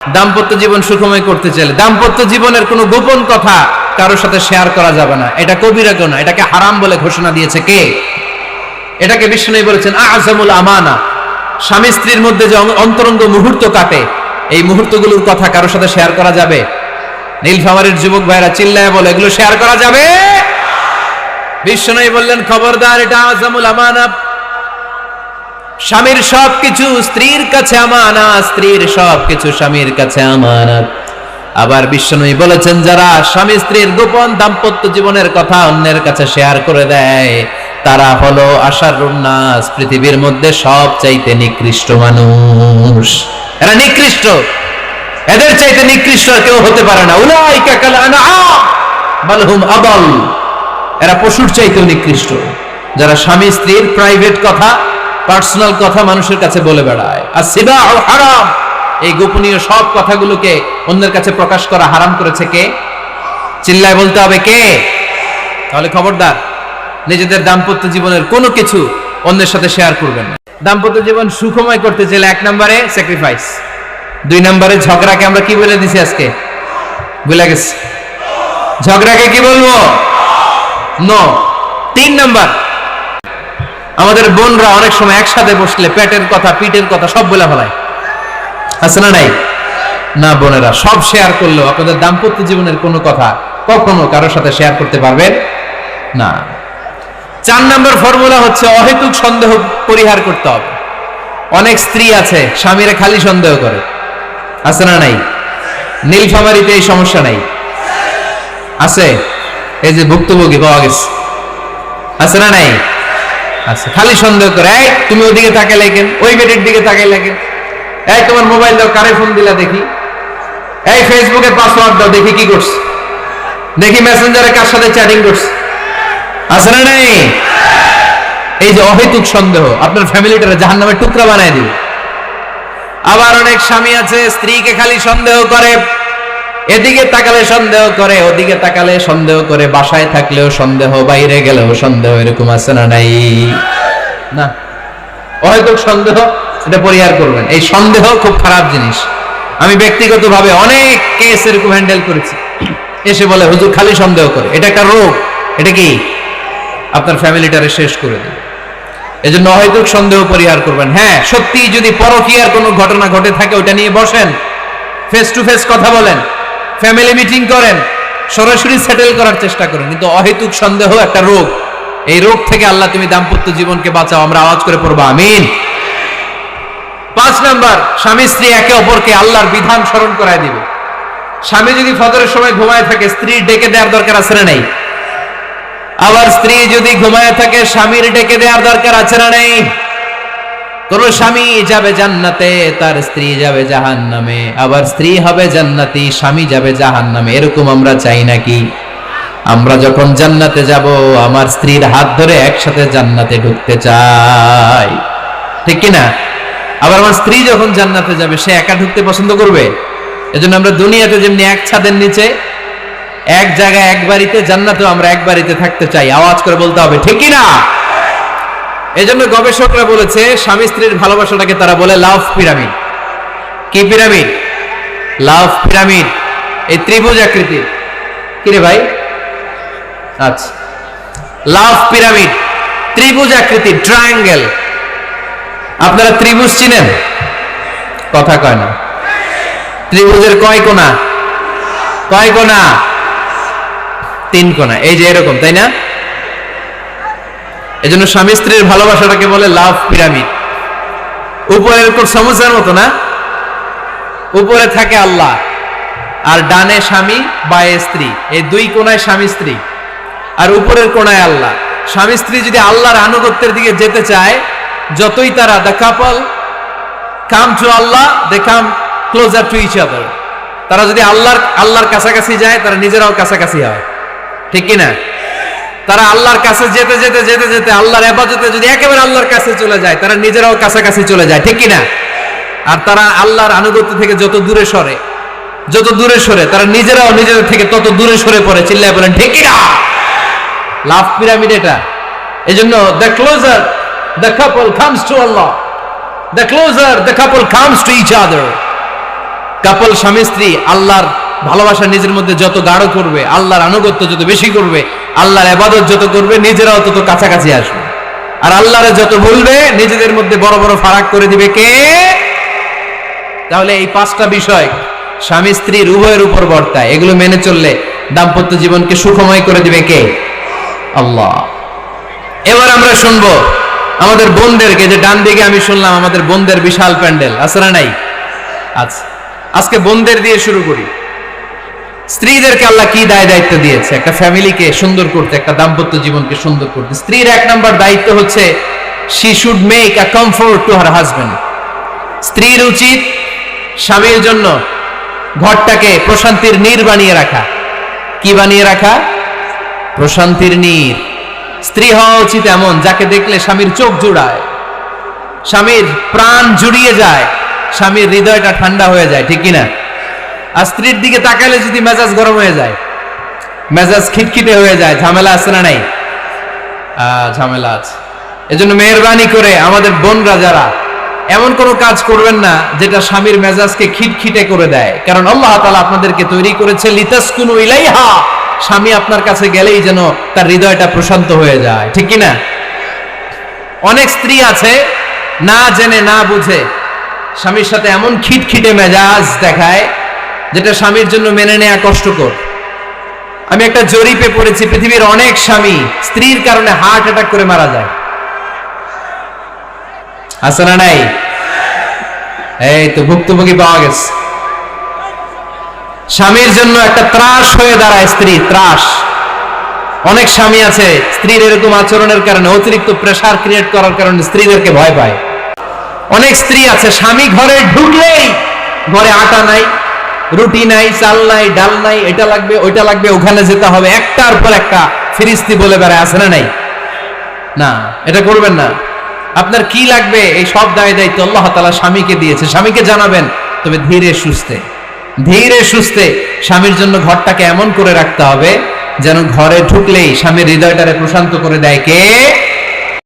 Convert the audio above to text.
দাম্পত্য জীবন সুখময় করতে চাইলে দাম্পত্য জীবনের কোনো গোপন কথা কারোর সাথে শেয়ার করা যাবে না। এটা কবিরা গুনাহ, এটাকে হারাম বলে ঘোষণা দিয়েছে কে? এটাকে বিষ্ণু বলেছেন আযমুল আমানা। স্বামী স্ত্রীর মধ্যে যে অন্তরঙ্গ মুহূর্ত কাটে, এই মুহূর্তগুলোর কথা কারোর সাথে শেয়ার করা যাবে? নীলফামারীর যুবক ভাইরা চিল্লায় বলে, এগুলো শেয়ার করা যাবে? বিষ্ণু বললেন খবরদার, এটা আযমুল আমানা। স্বামীর সবকিছু স্ত্রীর কাছে আমানত, স্ত্রীর সবকিছু স্বামীর কাছে আমানত। আবার বিষ্ণু বলেছেন, যারা স্বামী স্ত্রীর গোপন দাম্পত্য জীবনের কথা অন্যের কাছে শেয়ার করে দেয়, তারা হলো আশারুন নাস, পৃথিবীর মধ্যে সবচাইতে নিকৃষ্ট মানুষ। এরা নিকৃষ্ট, এদের চাইতে নিকৃষ্ট আর কেউ হতে পারে না। উলাইকা কাল আনআম বাল হুম আদাল। এরা পশুর চাইতেও নিকৃষ্ট, যারা স্বামী স্ত্রীর প্রাইভেট কথা, পার্সোনাল কথা মানুষের কাছে বলে বেড়ায়। আর সিবাউ হারাম, এই গোপনীয় সব কথাগুলোকে অন্যের কাছে প্রকাশ করা হারাম করেছে কে? চিল্লায় বলতে হবে কে? তাহলে খবরদার, নিজেদের দাম্পত্য জীবনের কোনো কিছু অন্যের সাথে শেয়ার করবেন না। দাম্পত্য জীবন সুখময় করতে চাইলে 1 নম্বরে স্যাক্রিফাইস, 2 নম্বরে ঝগড়াকে আমরা কি বলে দিছি আজকে? ভুলে গেছি। ঝগড়াকে কি বলবো? নো। 3 নম্বর, আমাদের বোনরা অনেক সময় একসাথে বসলে পেটের কথা, পিঠের কথা সব বলে ফেলায়, আছে না নাই? না বোনেরা, সব শেয়ার করলেও আপনাদের দাম্পত্য জীবনের কোনো কথা কখনো কারোর সাথে শেয়ার করতে পারবেন না। 4 নম্বর ফর্মুলা হচ্ছে অহেতুক সন্দেহ পরিহার করতে হবে। অনেক স্ত্রী আছে স্বামীরা খালি সন্দেহ করে, আছে না নাই? নীলফামারীতে এই সমস্যা নাই? আছে? এই যে ভুক্তভোগী পাওয়া গেছে, আছে না নাই? আছে, খালি সন্দেহ করে। এই তুমি ওদিকে তাকাইলে কেন? ওই বেটির দিকে তাকাইলে কেন? এই তোমার মোবাইল দাও, কারে ফোন দিলা দেখি? এই ফেসবুকে পাসওয়ার্ড দাও দেখি কি করছে, দেখি মেসেঞ্জারে কার সাথে চ্যাটিং করছে, আছে না নাই? এই যে অহেতুক সন্দেহ আপনার ফ্যামিলিটারে জাহান্নামের টুকরা বানায় দিবে। আবার অনেক স্বামী আছে স্ত্রীকে খালি সন্দেহ করে, এদিকে তাকালে সন্দেহ করে, ওদিকে তাকালে সন্দেহ করে, বাসায় থাকলেও সন্দেহ, বাইরে গেলেও সন্দেহ। এরকম আছে না নাই? না, অহেতুক সন্দেহ এটা পরিহার করবেন। এই সন্দেহ খুব খারাপ জিনিস। আমি ব্যক্তিগতভাবে অনেক কেস এরকম হ্যান্ডেল করেছি। এসে বলে হুজুর খালি সন্দেহ করে, এটা একটা রোগ। এটা কি? আপনার ফ্যামিলিটারে শেষ করে দেবে। এই জন্য অহেতুক সন্দেহ পরিহার করবেন। হ্যাঁ, সত্যি যদি পরকীয়ার কোনো ঘটনা ঘটে থাকে ওটা নিয়ে বসেন, ফেস টু ফেস কথা বলেন, ফ্যামিলি মিটিং করেন, সরাসরি সেটেল করার চেষ্টা করেন। কিন্তু অহেতুক সন্দেহ একটা রোগ। এই রোগ থেকে আল্লাহ তুমি দাম্পত্য জীবনকে বাঁচাও। আমরা আওয়াজ করে পড়বো আমিন। 5 নাম্বার, স্বামী স্ত্রী একে অপরকে আল্লাহর বিধান স্মরণ করায় দিবে। স্বামী যদি ফজরের সময় ঘুমায় থাকে, স্ত্রী ডেকে দেওয়ার দরকার আছে না নাই? আবার স্ত্রী যদি ঘুমায় থাকে, স্বামীর ডেকে দেওয়ার দরকার আছে না নাই? কোন স্বামী যাবে জান্নাতে, তার স্ত্রী যাবে জাহান্নামে। আবার স্ত্রী হবে জান্নাতি, স্বামী যাবে জাহান্নামে। এরকম আমরা চাই নাকি? আমরা যখন জান্নাতে যাব, আমার স্ত্রীর হাত ধরে একসাথে জান্নাতে ঢুকতে চাই, ঠিক কিনা? আবার আমার স্ত্রী যখন জান্নাতে যাবে, সে একা ঢুকতে পছন্দ করবে? এজন্য আমরা দুনিয়াতে যেমনি এক ছাদের নিচে, এক জায়গায়, এক বাড়িতে, জান্নাতেও আমরা এক বাড়িতে থাকতে চাই। আওয়াজ করে বলতে হবে ঠিক কিনা? এজন্য গবেষকরা বলেছে, স্বামী স্ত্রীর ভালোবাসাটাকে তারা বলে লাভ পিরামিড। কি পিরামিড? লাভ পিরামিড। এই ত্রিভুজ আকৃতির। কিরে ভাই? আচ্ছা, লাভ পিরামিড, ত্রিভুজ আকৃতির, ট্রায়াঙ্গেল। আপনারা ত্রিভুজ চিনেন? কথা কয় না। ত্রিভুজের কয় কোণা? কয় কোণা? 3 কোণা। এই যে এরকম, তাই না? এজন্য স্বামী স্ত্রীর ভালোবাসাটাকে বলে লাভ পিরামিড। উপরে এরকম সমুদ্রের মতো না, উপরে থাকে আল্লাহ, আর ডানে স্বামী, বায়ে স্ত্রী। এই 2 কোণায় স্বামী স্ত্রী, আর উপরের কোণায় আল্লাহ। স্বামী স্ত্রী যদি আল্লাহর আনুগত্যের দিকে যেতে চায়, যতই তারা the couple come to Allah, they come closer to each other. তারা যদি আল্লাহর কাছাকাছি যায়, তারা নিজেরাও কাছাকাছি হয়, ঠিক কিনা? তারা আল্লাহর কাছে যেতে যেতে যেতে যেতে আল্লাহর ইবাদতে যদি একেবারে আল্লাহর কাছে চলে যায়, তারা নিজেরাও কাছাকাছি চলে যায়, ঠিক কিনা? আর তারা আল্লাহর আনুগত্য থেকে যত দূরে সরে, তারা নিজেরাও নিজেদের থেকে তত দূরে সরে পড়ে। চিল্লায় বলেন ঠিক কিনা? লাভ পিরামিড এটা। এজন্য the closure the couple comes to Allah, the closer the couple comes to each other, কাপল স্বামী স্ত্রী আল্লাহর ভালোবাসা নিজের মধ্যে যত গাঢ় করবে, আল্লাহর আনুগত্য যত বেশি করবে, আল্লাহর ইবাদত যত করবে, নিজেরাও তত কাছাকাছি আসবে। আর আল্লাহরে যত ভুলবে, নিজেদের মধ্যে বড় বড় ফারাক করে দিবে কে? তাহলে এই 5টা বিষয় স্বামী স্ত্রীর উভয়ের উপর বর্তায়। এগুলো মেনে চললে দাম্পত্য জীবনকে সুখময় করে দিবে কে? আল্লাহ। এবার আমরা শুনবো আমাদের বোনদেরকে, যে ডান দিকে আমি শুনলাম আমাদের বোনদের বিশাল প্যান্ডেল আছে না নাই? আচ্ছা, আজকে বোনদের দিয়ে শুরু করি। স্ত্রীদেরকে আল্লাহ কি দায়িত্ব দিয়েছে একটা ফ্যামিলিকে সুন্দর করতে, একটা দাম্পত্য জীবনকে সুন্দর করতে? স্ত্রীর 1 নম্বর দায়িত্ব হচ্ছে she should make a comfort to her husband. স্ত্রীর উচিত স্বামীর জন্য ঘরটাকে প্রশান্তির নীড় বানিয়ে রাখা। কি বানিয়ে রাখা? প্রশান্তির নীড়। স্ত্রী হওয়া উচিত এমন যাকে দেখলে স্বামীর চোখ জুড়ায়, স্বামীর প্রাণ জুড়িয়ে যায়, স্বামীর হৃদয়টা ঠান্ডা হয়ে যায়, ঠিক কিনা? আর স্ত্রীর দিকে তাকালে যদি মেজাজ গরম হয়ে যায়, মেজাজ খিটখিটে হয়ে যায়, ঝামেলা আছে না নাই? ঝামেলা আছে। এজন্য মেহেরবানি করে আমাদের বোনরা যারা, এমন কোনো কাজ করবেন না যেটা স্বামীর মেজাজকে খিটখিটে করে দেয়। কারণ আল্লাহ তাআলা আপনাদেরকে তৈরি করেছে লিতাসকুনু ইলাইহা, স্বামী আপনার কাছে গেলেই যেন তার হৃদয়টা প্রশান্ত হয়ে যায়, ঠিক কিনা? অনেক স্ত্রী আছে না জেনে না বুঝে স্বামীর সাথে এমন খিটখিটে মেজাজ দেখায় যেটা স্বামীর জন্য মেনে নেওয়া কষ্টকর। আমি একটা জরিপে পড়েছি, পৃথিবীর অনেক স্বামী স্ত্রীর কারণে হার্ট অ্যাটাক করে মারা যায়। আছে না নাই? এই তো ভুক্তভোগী পাওয়া গেছে। স্বামীর জন্য একটা ত্রাস হয়ে দাঁড়ায় স্ত্রী, ত্রাস। অনেক স্বামী আছে স্ত্রীর এরকম আচরণের কারণে, অতিরিক্ত প্রেসার ক্রিয়েট করার কারণে স্ত্রীদেরকে ভয় পায়। অনেক স্ত্রী আছে স্বামী ঘরে ঢুকলেই ঘরে আটা নাই, রুটি নাই, চাল নাই, ডাল নাই, এটা লাগবে ওইটা লাগবে, ওখানে যেতে হবে, একটার পর একটা ফিরিস্তি বলে বেড়ায়। আছে না নাই? না, এটা করবেন না। আপনার কি লাগবে এই সব দায়িত্ব আল্লাহ তাআলা স্বামীকে দিয়েছে। স্বামীকে জানাবেন, তবে ধীরে সুস্থে, ধীরে সুস্থে স্বামীর জন্য ঘরটাকে এমন করে রাখতে হবে যেন ঘরে ঢুকলেই স্বামীর হৃদয়টারে প্রশান্ত করে দেয় কে?